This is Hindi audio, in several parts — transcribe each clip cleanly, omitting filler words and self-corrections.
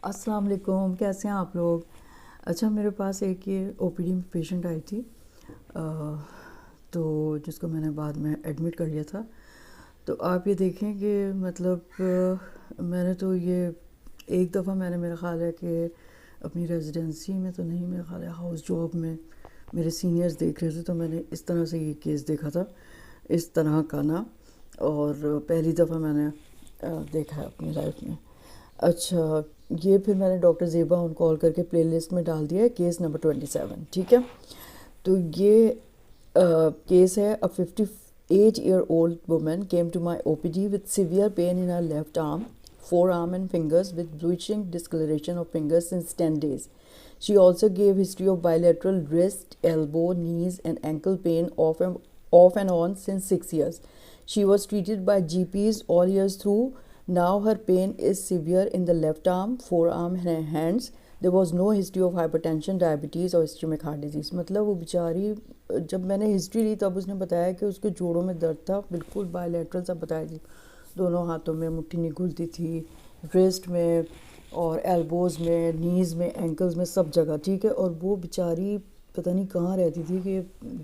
अस्सलाम वालेकुम, कैसे हैं आप लोग। अच्छा, मेरे पास एक ये ओपीडी में पेशेंट आई थी, तो जिसको मैंने बाद में एडमिट कर लिया था। तो आप ये देखें कि मतलब मैंने तो ये एक दफ़ा मैंने, मेरा ख़्याल है कि अपनी रेजिडेंसी में तो नहीं, मेरा ख़्याल है हाउस जॉब में मेरे सीनियर्स देख रहे थे, तो मैंने इस तरह से ये केस देखा था, इस तरह का ना। और पहली दफ़ा मैंने देखा है अपनी लाइफ में। अच्छा, ये फिर मैंने डॉक्टर ज़ेबा ऑन कॉल करके प्लेलिस्ट में डाल दिया है, केस नंबर 27। ठीक है, तो ये केस है। अ 58-year-old woman came to my OPD with severe pain in her left arm, forearm and fingers with bleaching discoloration of fingers since 10 days. She also gave history of bilateral wrist, elbow, knees and ankle pain off and on since 6 years. She was treated by GPs all years through. Now her pain is severe in the left arm, forearm and hands. There was no history of hypertension, diabetes और ischemic heart disease. मतलब वो बेचारी, जब मैंने हिस्ट्री ली तब उसने बताया कि उसके जोड़ों में दर्द था, बिल्कुल बायलैटरल सब बताया थी। दोनों हाथों में मुट्ठी नहीं खुलती थी, रिस्ट में और एल्बोज़ में, नीज़ में, एंकल्स में, सब जगह। ठीक है, और वो बेचारी पता नहीं कहाँ रहती थी कि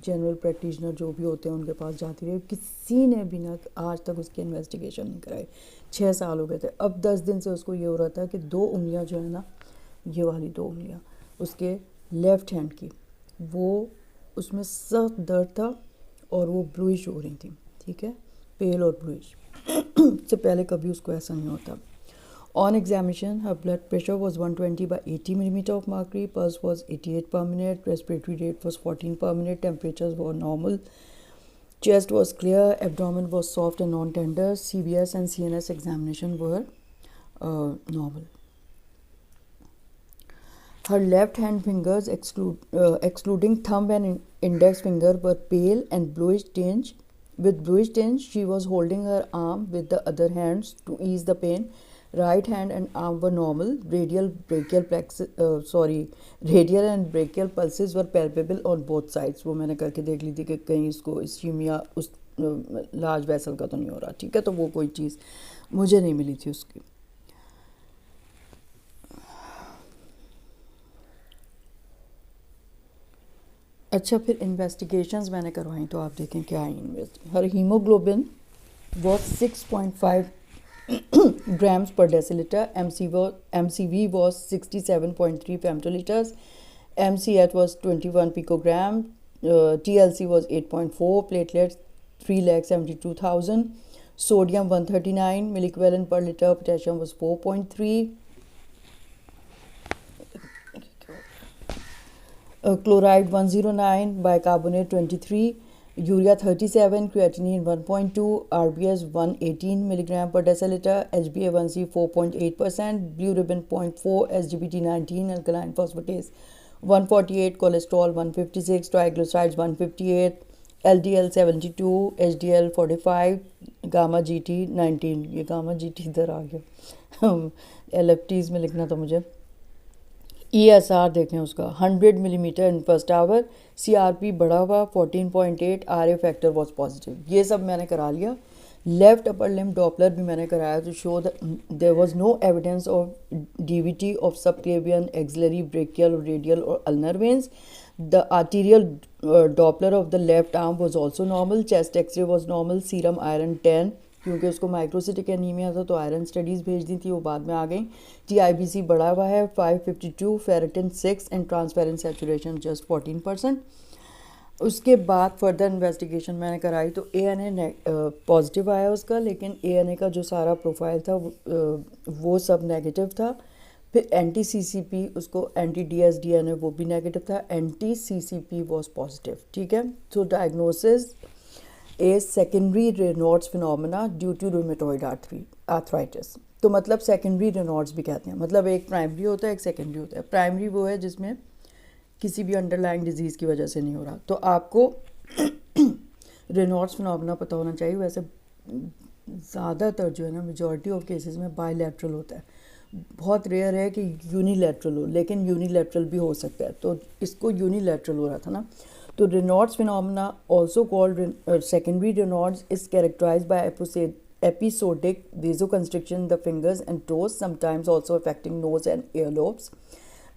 जनरल प्रैक्टिशनर जो भी होते हैं उनके पास जाती रही। किसी ने भी ना आज तक उसकी इन्वेस्टिगेशन नहीं कराई। 6 साल हो गए थे। अब 10 दिन से उसको ये हो रहा था कि 2 उंगलियां जो है ना, ये वाली 2 उंगलियां उसके लेफ़्ट हैंड की, वो उसमें सख्त दर्द था और वो ब्लूइश हो रही थी। ठीक है, पेल और ब्लूइश। इससे पहले कभी उसको ऐसा नहीं होता। On examination, her blood pressure was 120 by 80 millimeter of mercury, pulse was 88 per minute, respiratory rate was 14 per minute, temperatures were normal, chest was clear, abdomen was soft and non-tender, CBS and CNS examination were normal. Her left hand fingers, excluding thumb and index finger, were pale and bluish tinge. With bluish tinge, she was holding her arm with the other hands to ease the pain. Right hand and arm were normal. Radial and brachial pulses were palpable on both sides. वो मैंने करके देख ली थी कि कहीं इसको इस्कीमिया उस लार्ज वेसल का तो नहीं हो रहा। ठीक है, तो वो कोई चीज़ मुझे नहीं मिली थी उसकी। अच्छा, फिर इन्वेस्टिगेशंस मैंने करवाई तो आप देखें क्या आई। हर haemoglobin was 6.5 grams per deciliter, MCV was 67.3 femtoliters, MCH was 21 picogram, TLC was 8.4, platelets 3,72,000, sodium 139 milliequivalent per liter, potassium was 4.3, chloride 109, bicarbonate 23, urea 37, creatinine 1.2, RBS 118 milligram per deciliter, HbA1c 4.8%, bilirubin 0.4, SGBT 19, alkaline phosphatase 148, cholesterol 156, triglycerides 158, LDL 72, HDL 45, gamma GT 19। ये gamma GT इधर आ गया। LFTs में लिखना था मुझे। ESR देखें उसका 100 millimetre in first hour, CRP बढ़ा हुआ 14.8, RA फैक्टर वॉज पॉजिटिव। ये सब मैंने करा लिया। लेफ्ट अपर लिम्ब डॉपलर भी मैंने कराया तो show there was no evidence of DVT of subclavian, axillary, brachial, radial और ulnar veins. The arterial Doppler of the left arm was also normal, chest x-ray was normal, serum iron 10, क्योंकि उसको माइक्रोसिटिक एनीमिया था तो आयरन स्टडीज़ भेज दी थी, वो बाद में आ गई। TIBC बढ़ा हुआ है 552, ferritin 6 and transparent saturation just 14%। उसके बाद फर्दर इन्वेस्टिगेशन मैंने कराई तो ANA पॉजिटिव आया उसका, लेकिन ANA का जो सारा प्रोफाइल था वो सब नेगेटिव था। फिर NT-CCP, उसको anti-DS-DNA वो भी नेगेटिव था, NT-CCP वॉज पॉजिटिव। ठीक है, तो diagnosis a secondary Raynaud's phenomena due to rheumatoid arthritis. तो मतलब सेकेंडरी रेनॉल्ड्स भी कहते हैं, मतलब एक प्राइमरी होता है, एक सेकेंडरी होता है। प्राइमरी वो है जिसमें किसी भी अंडरलाइंग डिजीज़ की वजह से नहीं हो रहा। तो आपको रेनॉल्ड्स फिनोमेना पता होना चाहिए। वैसे ज़्यादातर जो है ना, मेजॉरिटी ऑफ केसेस में बायलैटरल होता है, बहुत रेयर है कि यूनिलैटरल हो, लेकिन यूनिलैटरल भी हो सकता है। तो इसको यूनिलैटरल हो रहा था ना। तो Raynaud's phenomena, also called secondary Raynaud's, is characterized by episodic vasoconstriction in the fingers and toes, sometimes also affecting nose and earlobes.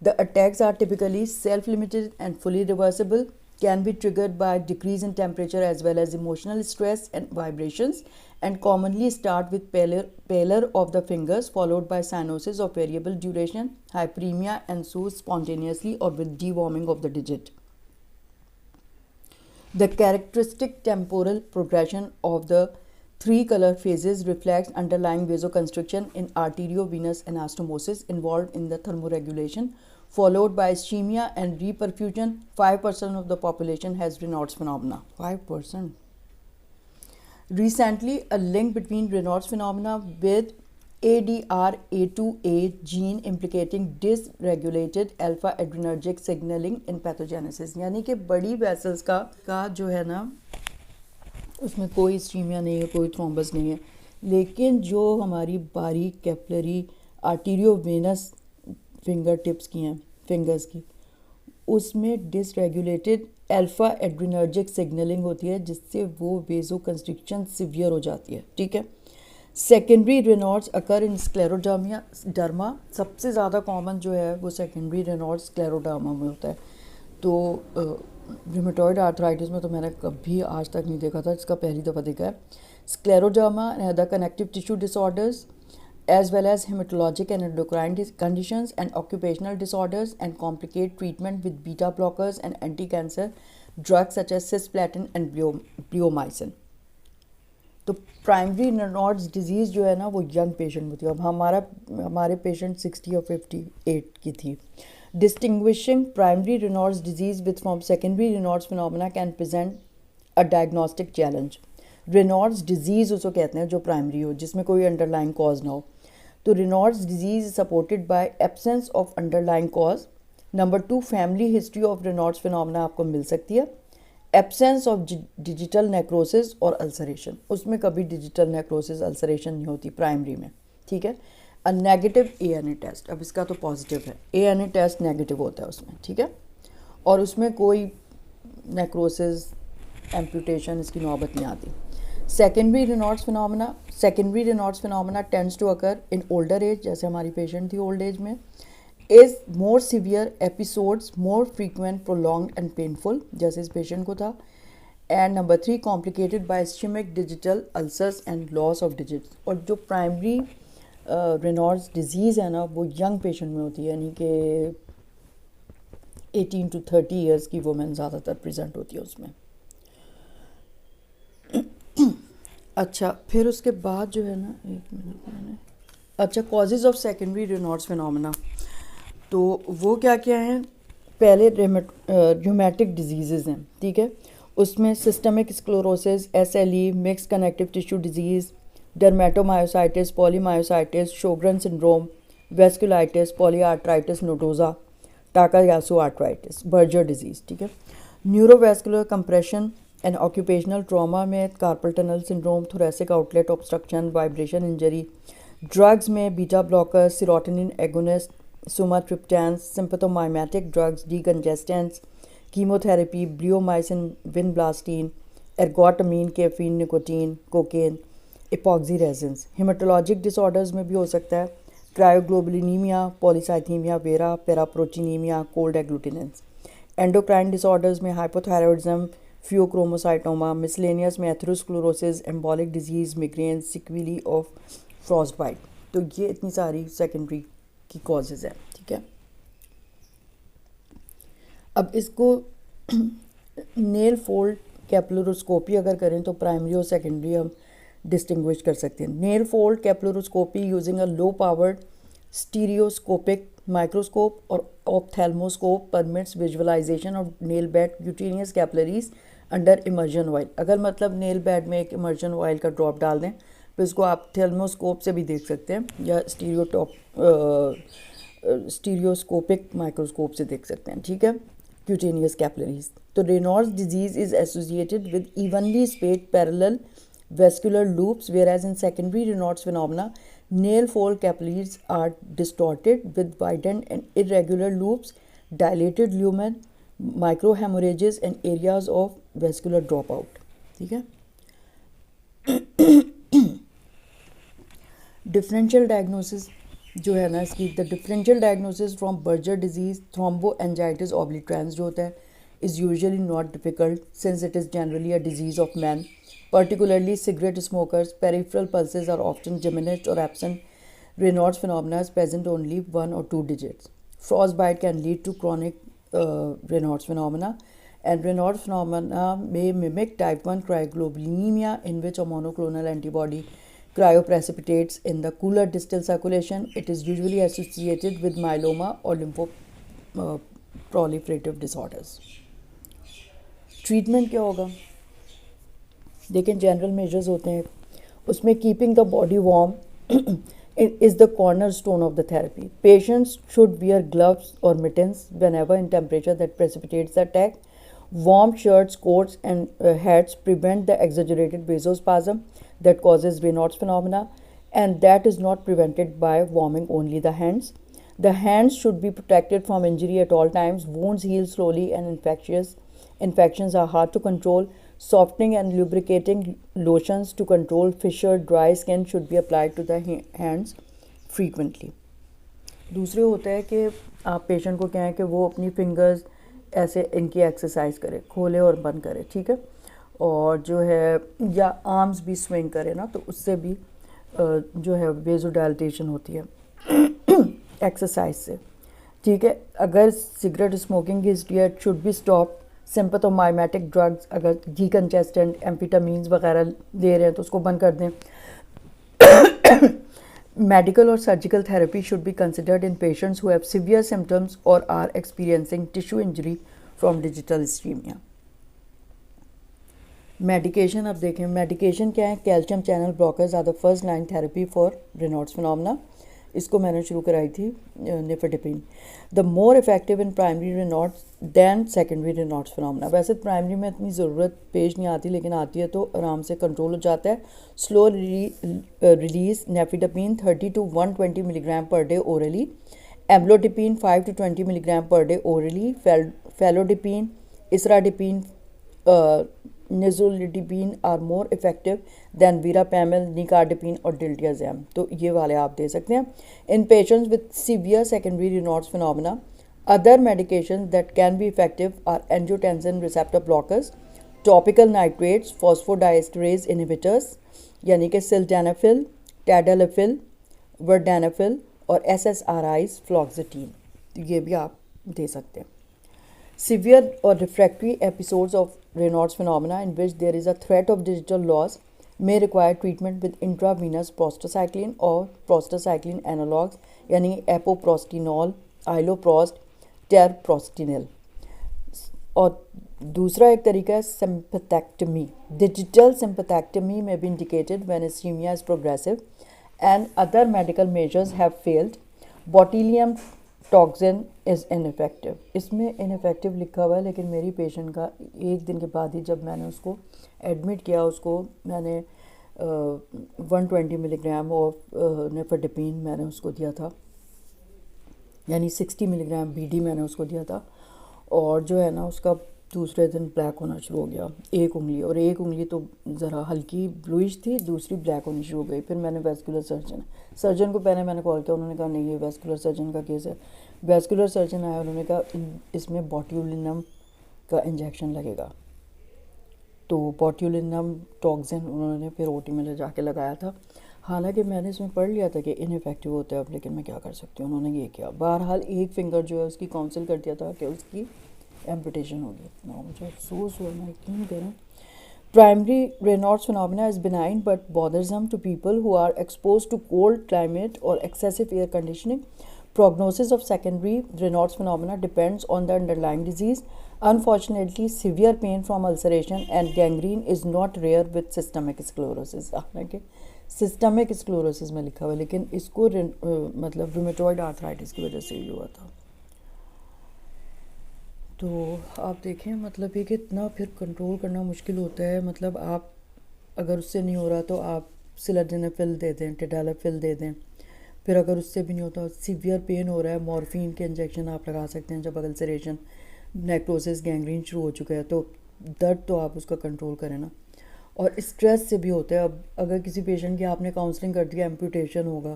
The attacks are typically self-limited and fully reversible, can be triggered by decrease in temperature as well as emotional stress and vibrations, and commonly start with pallor of the fingers followed by cyanosis of variable duration. Hyperemia ensues spontaneously or with deworming of the digit. The characteristic temporal progression of the three color phases reflects underlying vasoconstriction in arteriovenous anastomosis involved in the thermoregulation, followed by ischemia and reperfusion. 5% of the population has Raynaud's phenomena. 5%. Recently, a link between Raynaud's phenomena with ADRA2A gene implicating dysregulated alpha adrenergic signaling in pathogenesis, यानी कि बड़ी वेसल्स का जो है ना उसमें कोई इस्कीमिया नहीं है, कोई थ्रोम्बस नहीं है, लेकिन जो हमारी बारीक कैपिलरी आर्टीरियोवेनस फिंगर टिप्स की हैं, फिंगर्स की, उसमें डिसरेगुलेटेड अल्फा एड्रिनर्जिक सिग्नलिंग होती है जिससे वो वेजो कंस्ट्रिक्शन सिवियर हो जाती है. ठीक है. सेकेंडरी रेनॉल्ड्स अकर इन स्क्लेरोडर्मा. सबसे ज़्यादा कॉमन जो है वो सेकेंडरी रेनॉल्ड्स स्क्लेरोडर्मा में होता है. तो रूमेटॉइड आर्थराइटिस में तो मैंने कभी आज तक नहीं देखा था, इसका पहली दफ़ा देखा है. Scleroderma and other connective tissue disorders as well as hematologic and endocrine conditions and occupational disorders, and complicate treatment with beta blockers and anti-cancer drugs such as cisplatin and bleomycin. तो प्राइमरी रेनॉल्ड्स डिजीज़ जो है ना वो यंग पेशेंट में थी. अब हमारे पेशेंट 60 और 58 की थी. Distinguishing primary Raynaud's disease with from secondary Raynaud's phenomena can present a diagnostic challenge. Raynaud's disease उसको कहते हैं जो प्राइमरी हो, जिसमें कोई अंडरलाइन कॉज ना हो. तो Raynaud's disease is supported by absence of underlying cause. Number 2, family history of Raynaud's phenomena आपको मिल सकती है. Absence of digital necrosis और ulceration, उसमें कभी digital necrosis ulceration नहीं होती प्राइमरी में. ठीक है. A negative ANA टेस्ट, अब इसका तो पॉजिटिव है, ANA टेस्ट नेगेटिव होता है उसमें. ठीक है. और उसमें कोई नेक्रोसिस एम्पुटेशन इसकी नौबत नहीं आती. Secondary Raynaud's phenomena tends to occur in older age, जैसे हमारी पेशेंट थी ओल्ड एज में. Is more severe episodes, more frequent, prolong and painful, जैसे इस पेशेंट को था. And number 3, complicated by ischaemic digital ulcers and loss of digits. और जो प्राइमरी Raynaud's डिजीज़ है ना वो यंग पेशेंट में होती है, यानी कि 18 to 30 ईयर्स की वुमेन ज़्यादातर प्रेजेंट होती है उसमें. अच्छा, फिर उसके बाद जो है ना, एक मिनट मैंने, अच्छा, causes of secondary Raynaud's phenomena. तो वो क्या क्या हैं? पहले रूमेटिक डिजीज़ हैं. ठीक है. उसमें systemic sclerosis, SLE, mix connective tissue disease, dermatomyositis, polymyositis, Sjogren syndrome, vasculitis, polyarthritis nodosa, Takayasu arthritis, Buerger disease. ठीक है. Neurovascular compression and occupational trauma में carpal tunnel syndrome, thoracic outlet obstruction, vibration injury. Drugs में beta blocker, serotonin agonist, sumatriptan, sympathomimetic drugs, decongestants, chemotherapy, bleomycin, vinblastine, ergotamine, caffeine, nicotine, cocaine, epoxy resins. Hematologic disorders में भी हो सकता है. Cryoglobulinemia, polycythemia vera, paraproteinemia, cold एग्लूटिनेंस. Endocrine disorders में हाइपोथायरॉइडिज्म, फियोक्रोमोसाइटोमा. मिसलेनियस में atherosclerosis, embolic disease, migraine, sequelae of frostbite. तो ये इतनी सारी सेकेंडरी की कॉजेज़ हैं. ठीक है. अब इसको नेल फोल्ड कैपिलरोस्कोपी अगर करें तो प्राइमरी और सेकेंडरी हम डिस्टिंग्विश कर सकते हैं. Nail fold capillaroscopy using a low powered stereoscopic microscope और ophthalmoscope permits visualisation of nail bed cutaneous capillaries under immersion oil. अगर मतलब नेल बेड में एक इमर्जन ऑयल का ड्रॉप डाल दें तो इसको आप थेल्मोस्कोप से भी देख सकते हैं या स्टीरियोस्कोपिक माइक्रोस्कोप से देख सकते हैं. ठीक है. Cutaneous capillaries. तो Raynaud's disease is associated with evenly spaced parallel vascular loops, whereas in secondary Raynaud's phenomena, nail fold capillaries are distorted with widened and irregular loops, dilated lumen, microhemorrhages and areas of vascular dropout. ठीक है. डिफरेंशियल डायग्नोसिस जो है ना इसकी, the differential diagnosis from Buerger disease thromboangiitis obliterans जो होता है is usually not difficult since it is generally a disease of men. Particularly cigarette smokers, peripheral pulses are often diminished or absent. Raynaud's phenomena is present only 1 or 2 digits. Frostbite can lead to chronic Raynaud's phenomena, and Raynaud's phenomena may mimic type 1 cryoglobulinemia, in which a monoclonal antibody cryoprecipitates in the cooler distal circulation. It is usually associated with myeloma or lymphoproliferative disorders. Treatment क्या होगा? देखें, जनरल मेजर्स होते हैं उसमें keeping the body warm is the cornerstone of the therapy. Patients should wear gloves or mittens whenever in temperature that precipitates the attack. Warm shirts, coats, and hats prevent the exaggerated vasospasm that causes Raynaud's phenomena, and that is not prevented by warming only the hands. The hands should be protected from injury at all times. Wounds heal slowly and infections are hard to control. Softening and lubricating lotions to control fissure, dry skin should be applied to the hands frequently. दूसरे होता है कि आप पेशेंट को कहें कि वो अपनी फिंगर्स ऐसे इनकी एक्सरसाइज करे, खोले और बंद करे, ठीक है, और जो है या आर्म्स भी स्विंग करे ना, तो उससे भी जो है वेजोडाइलेशन होती है एक्सरसाइज से, ठीक है. अगर सिगरेट स्मोकिंग की हिस्ट्री है, should be stop. Sympathomimetic drugs, अगर डीकंजेस्टेंट, एम्फेटामीन्स वगैरह ले रहे हैं तो उसको बंद कर दें. मेडिकल और surgical therapy should be considered in patients who have severe symptoms और are experiencing tissue injury from digital ischemia. Medication, अब देखें मेडिकेशन क्या है. Calcium channel blockers are the first line therapy for Raynaud's phenomena. इसको मैंने शुरू कराई थी nifedipine. The more effective in primary Raynaud's than secondary Raynaud's phenomena. वैसे प्राइमरी में इतनी ज़रूरत पेश नहीं आती, लेकिन आती है तो आराम से कंट्रोल हो जाता है. Slow release nifedipine 30 to 120 milligram per day orally. Amlodipine 5 to 20 milligram per day orally. Felodipine, isradipine, nisoldipine are more effective than verapamil, nicardipine और डिल्टियाजैम. तो ये वाले आप दे सकते हैं. In patients with severe secondary Raynaud's phenomena, other medication that can be effective are angiotensin receptor blockers, topical nitrates, phosphodiesterase inhibitors यानी कि सिल्डेनाफिल, टैडलाफिल, वर्डेनाफिल और SSRIs, फ्लॉक्सिटीन. ये भी आप दे सकते हैं. Severe or refractory episodes of Raynaud's phenomena in which there is a threat of digital loss may require treatment with intravenous prostacyclin or prostacyclin analogs यानी epoprostinol, iloprost, terprostinil. और दूसरा एक तरीका है sympathectomy. Digital sympathectomy may be indicated when ischemia is progressive and other medical measures have failed. Botulinum toxin is ineffective. इसमें इनफेक्टिव लिखा हुआ है, लेकिन मेरी पेशेंट का एक दिन के बाद ही जब मैंने उसको एडमिट किया, उसको मैंने 120 मिलीग्राम ऑफ नेफेडिपिन मैंने उसको दिया था, यानी 60 मिलीग्राम BD मैंने उसको दिया था. और जो है ना उसका दूसरे दिन ब्लैक होना शुरू हो गया एक उंगली, और एक उंगली तो ज़रा हल्की ब्लूइश थी, दूसरी ब्लैक होनी शुरू हो गई. फिर मैंने वेस्कुलर सर्जन को पहले मैंने कॉल किया. उन्होंने कहा नहीं, ये वेस्कुलर सर्जन का केस है. वेस्कुलर सर्जन आया, उन्होंने कहा इसमें बोट्यूलिनम का इंजेक्शन लगेगा. तो बोट्यूलिनम टॉक्सिन उन्होंने फिर OT में ले जाके लगाया था. हालांकि मैंने इसमें पढ़ लिया था कि इनफेक्टिव होता है अब, लेकिन मैं क्या कर सकती हूँ, उन्होंने ये किया. बहरहाल एक फिंगर जो है उसकी काउंसिल कर दिया था कि उसकी एम्पुटेशन होगी. मुझे अफसोस हुआ, मैं यकीन करें. Primary Raynaud's phenomena is benign but bothersome to people who are exposed to cold climate or excessive air conditioning. Prognosis of secondary Raynaud's phenomena depends on the underlying disease. Unfortunately, severe pain from ulceration and gangrene is not rare with systemic sclerosis. हालांकि systemic sclerosis में लिखा हुआ है, लेकिन इसको मतलब रूमेटॉइड आर्थराइटिस की वजह से ही हुआ था. तो आप देखें, मतलब ये कि इतना फिर कंट्रोल करना मुश्किल होता है. मतलब आप अगर उससे नहीं हो रहा तो आप सिलाडेनाफिल दे दें, टेडालाफिल दे दें. फिर अगर उससे भी नहीं होता, सीवियर पेन हो रहा है, मॉर्फिन के इंजेक्शन आप लगा सकते हैं. जब अल्सरेशन, नेक्रोसिस, गैंग्रीन शुरू हो चुका है तो दर्द तो आप उसका कंट्रोल करें ना. और स्ट्रेस से भी होता है। अब अगर किसी पेशेंट की आपने काउंसलिंग कर दिया, एम्पूटेशन होगा,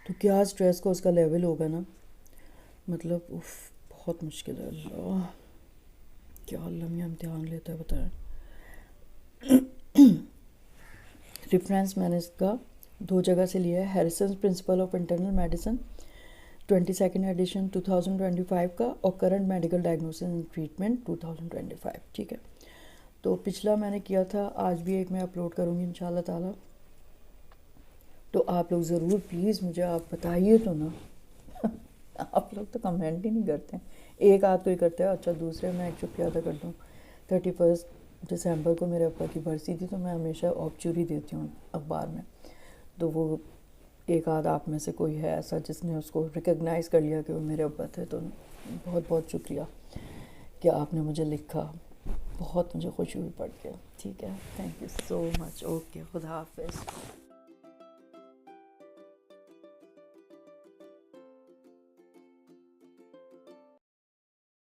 तो क्या स्ट्रेस का उसका लेवल होगा ना, मतलब उफ, बहुत मुश्किल है। अल्लाह, क्या अल्लाह मियाँ इम्तिहान लेता है बताएं। रेफरेंस मैंने इसका 2 जगह से लिया है, Harrison principle of internal medicine 22nd edition 2025 का, और current medical diagnosis and treatment 2025, ठीक है। तो पिछला मैंने किया था, आज भी एक मैं अपलोड करूँगी इंशाल्लाह ताला। तो आप लोग ज़रूर प्लीज़ मुझे आप बताइए तो ना। आप लोग तो कमेंट ही नहीं करते हैं, एक आध कोई करता है। अच्छा, दूसरे मैं एक शुक्रिया अदा करता हूँ, 31 दिसंबर को मेरे अब्बा की बरसी थी, तो मैं हमेशा ऑब्चुरी देती हूँ अखबार में। तो वो एक आध आप में से कोई है ऐसा जिसने उसको रिकग्नाइज़ कर लिया कि वो मेरे अब्बा थे, तो बहुत बहुत शुक्रिया कि आपने मुझे लिखा। बहुत मुझे खुशी हुई पढ़ के। ठीक है, thank you so much. Okay, खुदा हाफिज़।